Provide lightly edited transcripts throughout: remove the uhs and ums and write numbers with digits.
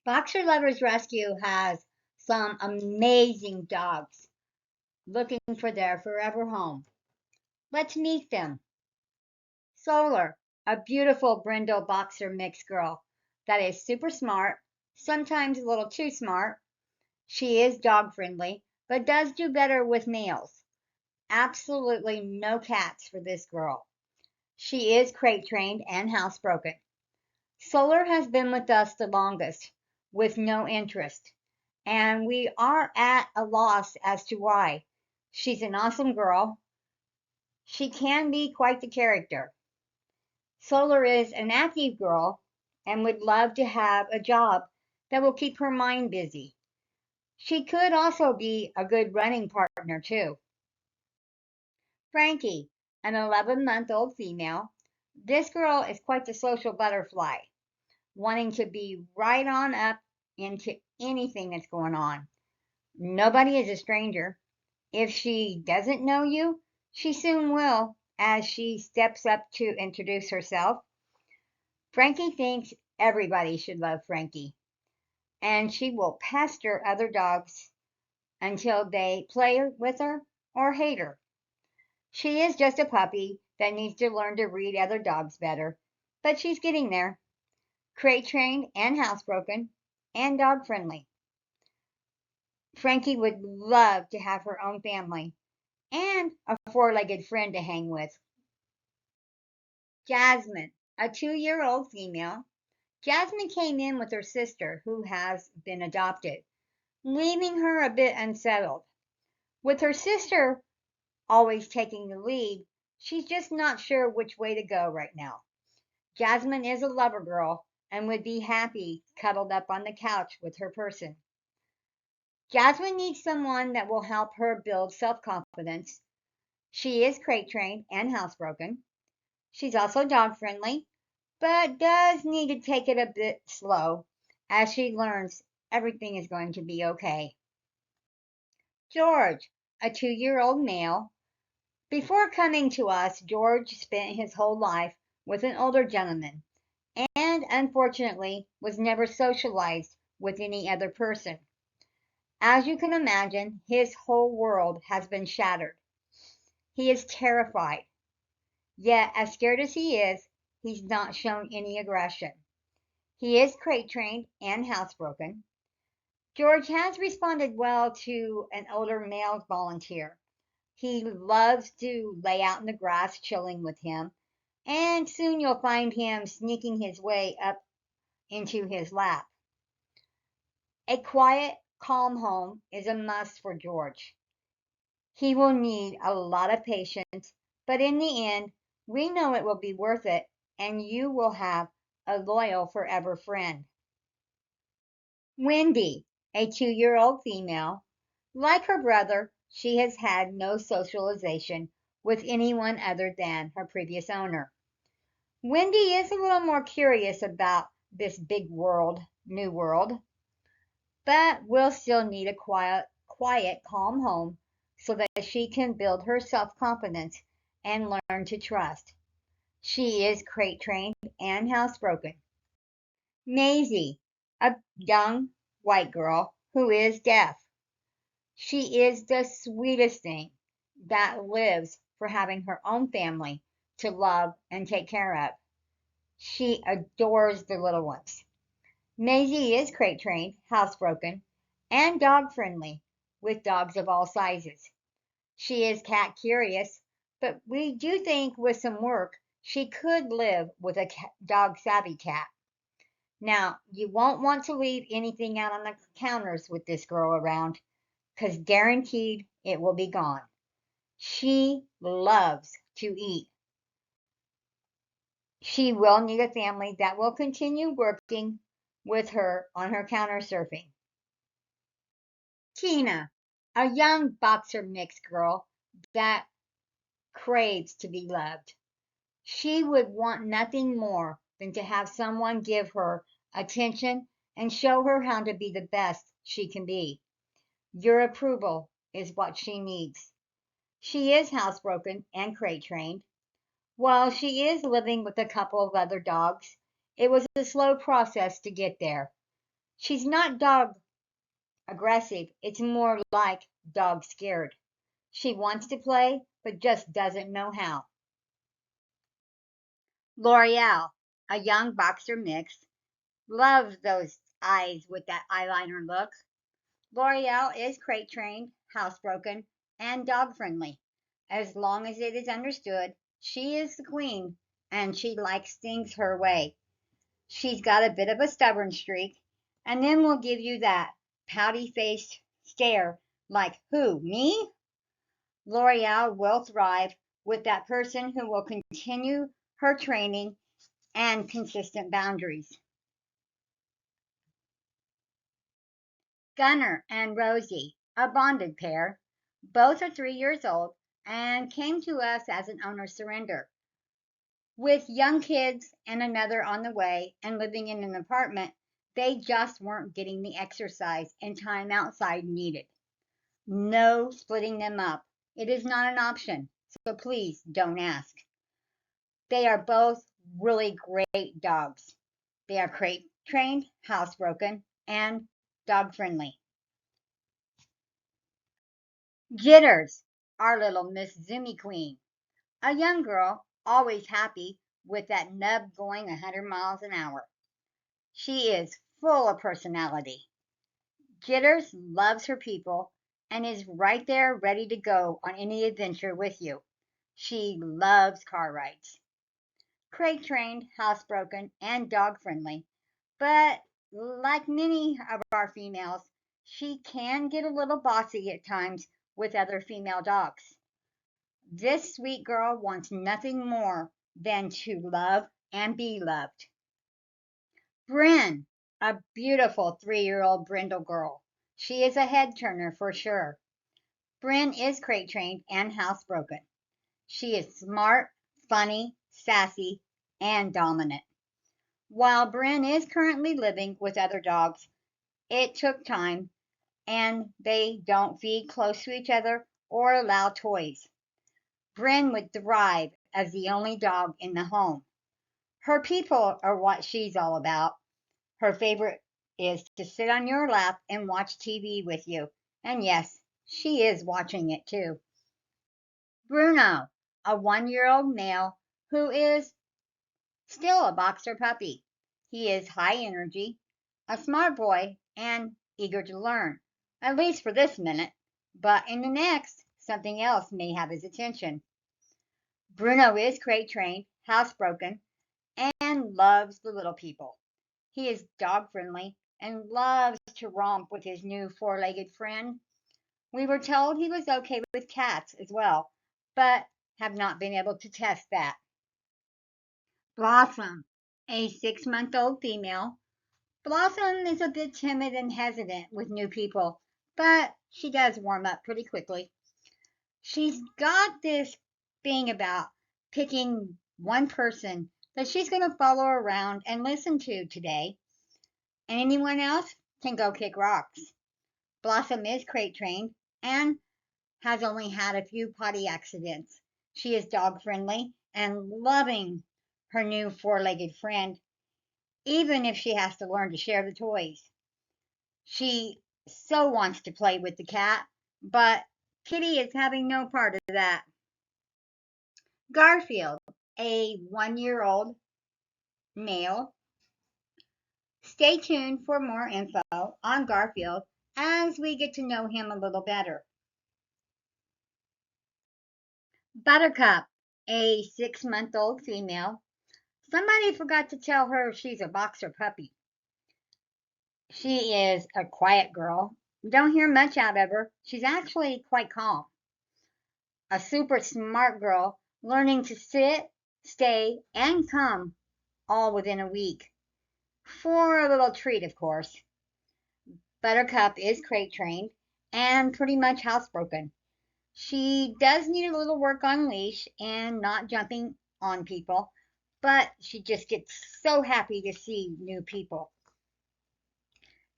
Boxer Lovers Rescue has some amazing dogs looking for their forever home. Let's meet them. Solar, a beautiful brindle boxer mix girl that is super smart, sometimes a little too smart. She is dog friendly, but does do better with males. Absolutely no cats for this girl. She is crate trained and housebroken. Solar has been with us the longest, with no interest, and we are at a loss as to why. She's an awesome girl. She can be quite the character. Solar is an active girl and would love to have a job that will keep her mind busy. She could also be a good running partner, too. Frankie, an 11-month-old female. This girl is quite the social butterfly, wanting to be right on up into anything that's going on. Nobody is a stranger. If she doesn't know you, she soon will as she steps up to introduce herself. Frankie thinks everybody should love Frankie, and she will pester other dogs until they play with her or hate her. She is just a puppy that needs to learn to read other dogs better, but she's getting there. Crate trained and housebroken and dog friendly. Frankie would love to have her own family and a four-legged friend to hang with. Jasmine, a 2-year-old female. Jasmine came in with her sister, who has been adopted, leaving her a bit unsettled. With her sister always taking the lead, she's just not sure which way to go right now. Jasmine is a lover girl and would be happy cuddled up on the couch with her person. Jasmine needs someone that will help her build self confidence. She is crate trained and housebroken. She's also dog friendly, but does need to take it a bit slow as she learns everything is going to be okay. George, a 2-year-old male. Before coming to us, George spent his whole life with an older gentleman and unfortunately was never socialized with any other person. As you can imagine, his whole world has been shattered. He is terrified. Yet, as scared as he is, he's not shown any aggression. He is crate trained and housebroken. George has responded well to an older male volunteer. He loves to lay out in the grass chilling with him, and soon you'll find him sneaking his way up into his lap. A quiet, calm home is a must for George. He will need a lot of patience, but in the end, we know it will be worth it, and you will have a loyal forever friend. Wendy, a 2-year-old female. Like her brother, she has had no socialization with anyone other than her previous owner. Wendy is a little more curious about this big world, new world, but will still need a quiet, calm home so that she can build her self confidence and learn to trust. She is crate trained and housebroken. Maisie, a young white girl who is deaf. She is the sweetest thing that lives for having her own family to love and take care of. She adores the little ones. Maisie is crate trained, housebroken, and dog friendly with dogs of all sizes. She is cat curious, but we do think with some work she could live with a dog savvy cat. Now, you won't want to leave anything out on the counters with this girl around, because guaranteed it will be gone. She loves to eat. She will need a family that will continue working with her on her counter surfing. Tina, a young boxer mix girl that craves to be loved. She would want nothing more than to have someone give her attention and show her how to be the best she can be. Your approval is what she needs. She is housebroken and crate trained. While she is living with a couple of other dogs, it was a slow process to get there. She's not dog aggressive, it's more like dog scared. She wants to play, but just doesn't know how. L'Oreal, a young boxer mix, loves those eyes with that eyeliner look. L'Oreal is crate trained, housebroken, and dog friendly. As long as it is understood, she is the queen and she likes things her way. She's got a bit of a stubborn streak, and then we'll give you that pouty faced stare like, who, me? L'Oreal will thrive with that person who will continue her training and consistent boundaries. Gunner and Rosie, a bonded pair. Both are 3 years old and came to us as an owner surrender. With young kids and another on the way and living in an apartment, they just weren't getting the exercise and time outside needed. No splitting them up. It is not an option, so please don't ask. They are both really great dogs. They are crate trained, housebroken, and dog friendly. Jitters, our little Miss Zoomy Queen. A young girl, always happy with that nub going 100 miles an hour. She is full of personality. Jitters loves her people and is right there ready to go on any adventure with you. She loves car rides. Crate trained, housebroken, and dog friendly, but like many of our females, she can get a little bossy at times with other female dogs. This sweet girl wants nothing more than to love and be loved. Bryn, a beautiful 3-year-old brindle girl. She is a head turner for sure. Bryn is crate trained and housebroken. She is smart, funny, sassy, and dominant. While Bryn is currently living with other dogs, it took time and they don't feed close to each other or allow toys. Bryn would thrive as the only dog in the home. Her people are what she's all about. Her favorite is to sit on your lap and watch TV with you. And yes, she is watching it too. Bruno, a 1-year-old male who is still a boxer puppy. He is high energy, a smart boy, and eager to learn, at least for this minute. But in the next, something else may have his attention. Bruno is crate trained, housebroken, and loves the little people. He is dog friendly and loves to romp with his new 4-legged friend. We were told he was okay with cats as well, but have not been able to test that. Blossom, a 6-month-old female. Blossom is a bit timid and hesitant with new people, but she does warm up pretty quickly. She's got this thing about picking one person that she's going to follow around and listen to today, and anyone else can go kick rocks. Blossom is crate trained and has only had a few potty accidents. She is dog friendly and loving her new 4-legged friend, even if she has to learn to share the toys. She so wants to play with the cat, but Kitty is having no part of that. Garfield, a 1-year-old male. Stay tuned for more info on Garfield as we get to know him a little better. Buttercup, a 6-month-old female. Somebody forgot to tell her she's a boxer puppy. She is a quiet girl. Don't hear much out of her. She's actually quite calm. A super smart girl learning to sit, stay, and come all within a week. For a little treat, of course. Buttercup is crate trained and pretty much housebroken. She does need a little work on leash and not jumping on people, but she just gets so happy to see new people.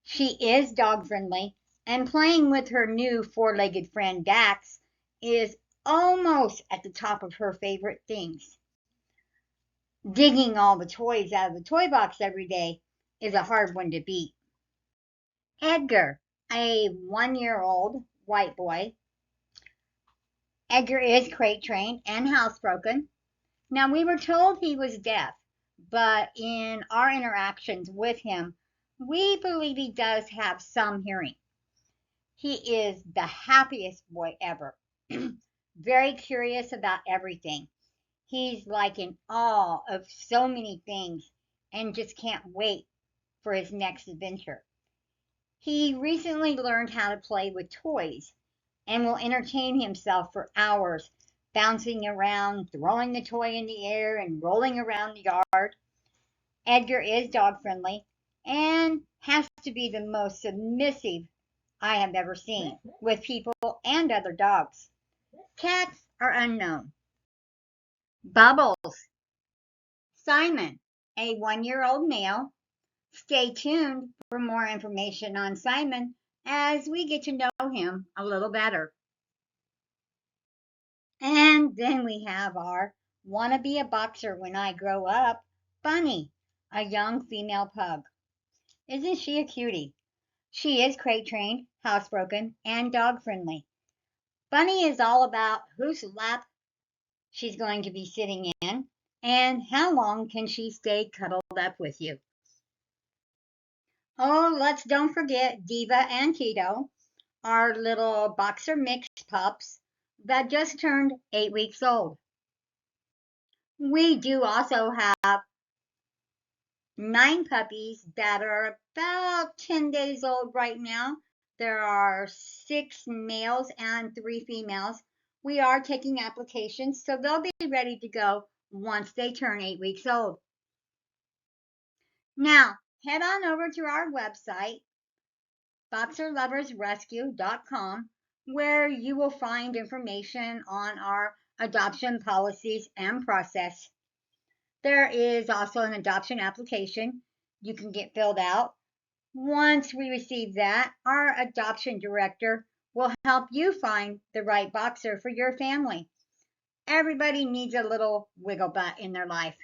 She is dog friendly, and playing with her new 4-legged friend Dax is almost at the top of her favorite things. Digging all the toys out of the toy box every day is a hard one to beat. Edgar, a 1-year-old white boy. Edgar is crate trained and housebroken. Now, we were told he was deaf, but in our interactions with him, we believe he does have some hearing. He is the happiest boy ever. Very curious about everything. He's like in awe of so many things and just can't wait for his next adventure. He recently learned how to play with toys and will entertain himself for hours, bouncing around, throwing the toy in the air, and rolling around the yard. Edgar is dog friendly and has to be the most submissive I have ever seen with people and other dogs. Cats are unknown. Bubbles. Simon, a 1-year-old male. Stay tuned for more information on Simon as we get to know him a little better. And then we have our wanna be a boxer when I grow up, Bunny, a young female pug. Isn't she a cutie? She is crate trained, housebroken, and dog friendly. Bunny is all about whose lap she's going to be sitting in and how long can she stay cuddled up with you. Oh, let's don't forget Diva and Tito, our little boxer mixed pups that just turned 8 weeks old. We do also have 9 puppies that are about 10 days old right now. There are 6 males and 3 females. We are taking applications, so they'll be ready to go once they turn 8 weeks old. Now, head on over to our website, boxerloversrescue.com, where you will find information on our adoption policies and process. There is also an adoption application you can get filled out. Once we receive that, our adoption director will help you find the right boxer for your family. Everybody needs a little wiggle butt in their life.